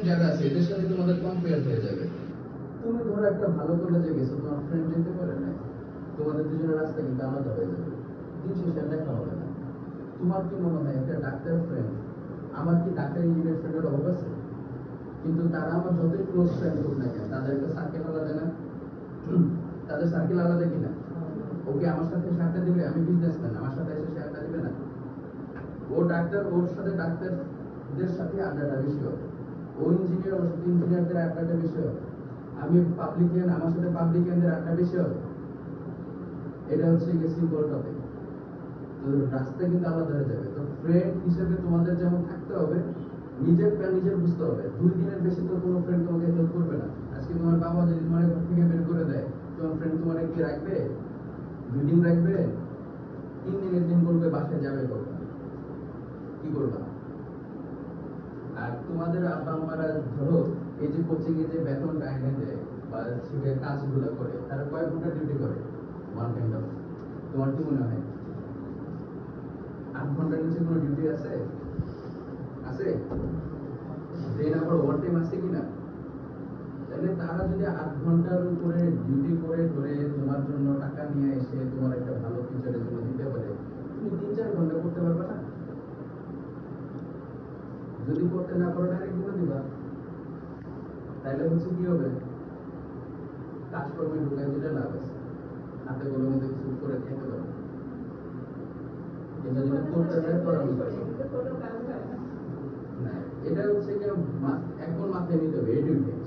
যারা আছে এদের সাথে তোমাদের কম্পেয়ার হয়ে যাবে। তুমি ধরো একটা ভালো কলেজে গেছো, তোমার ফ্রেন্ড যেতে পারে না, তোমাদের দুজনের রাস্তা কিন্তু আলাদা হয়ে যাবে, দিন শেষে দেখা হবে না। তোমার কি মনে হয় একটা ডাক্তার ফ্রেন্ড, আমার কি ডাক্তার ইঞ্জিনিয়ার ফ্রেন্ডের অভাব আছে? কিন্তু তারা আমার যতই ক্লোজ ফ্রেন্ড হোক না কেন, তাদের একটা সার্কেল আলাদা না? তাদের সার্কেল আলাদা কিনা? ওকে আমার সাথে সে আড্ডা দিবে, আমি বিজনেসম্যান, আমার সাথে এসে সে আড্ডা দিবে না? ও ডাক্তার, ওর সাথে ডাক্তারদের সাথে আড্ডাটা বেশি হবে। ও ইঞ্জিনিয়ার, ওর সাথে ইঞ্জিনিয়ারদের আড্ডাটা বেশি হবে। আমি পাবলিকিয়ান, আমার সাথে পাবলিকিয়ানদের আড্ডা বেশি হবে। এটা হচ্ছে গিয়ে সিম্পল টপিক। তো রাস্তা কিন্তু আলাদা হয়ে যাবে। তো ফ্রেন্ড হিসেবে তোমাদের যেমন থাকতে হবে, নিজের প্ল্যান নিজের বুঝতে হবে। 2 দিনের বেশি তো কোনো ফ্রেন্ড তোমাকে হেল্প করবে না। আজকে তোমার বাবা যদি তোমার ঘর থেকে বের করে দেয়, তোমার ফ্রেন্ড তোমার কি রাখবে? 2 দিন রাখবে? 3 দিনের দিন বলবে বাসায় যাবে কখন? কি করবা? আর তোমাদের আব্বা আম্মারা ধরো এই যে কোচিং এ যে বেতনটা এনে দেয় বা সেটা কাজগুলো করে, তারা কয় ঘন্টা ডিউটি করে? 1 কাইন্ড অফ। তোমার কি মনে হয় 8 ঘন্টার নিচে কোনো ডিউটি আছে? আছে? দেন আবার ওভারটাইম আছে কিনা? তাহলে তারা যদি 8 ঘন্টার উপরে ডিউটি করে ধরে তোমার জন্য টাকা নিয়ে এসে তোমার একটা ভালো ফিউচারের জন্য দিতে পারে, তুমি 3-4 ঘন্টা করতে পারবে না? যদি করতে না পারো ডাইরেক্ট বলে দিবা। তাইলে হচ্ছে কি হবে, কাজকর্মে ঢুকাই দিলে লাভ আছে, হাতে কলমে মধ্যে কিছু করে খেতে পারবে। এটা যদি করতে চাই পড়ানো না, এটা হচ্ছে কি এখন মাথায় নিতে হবে এডুকেট।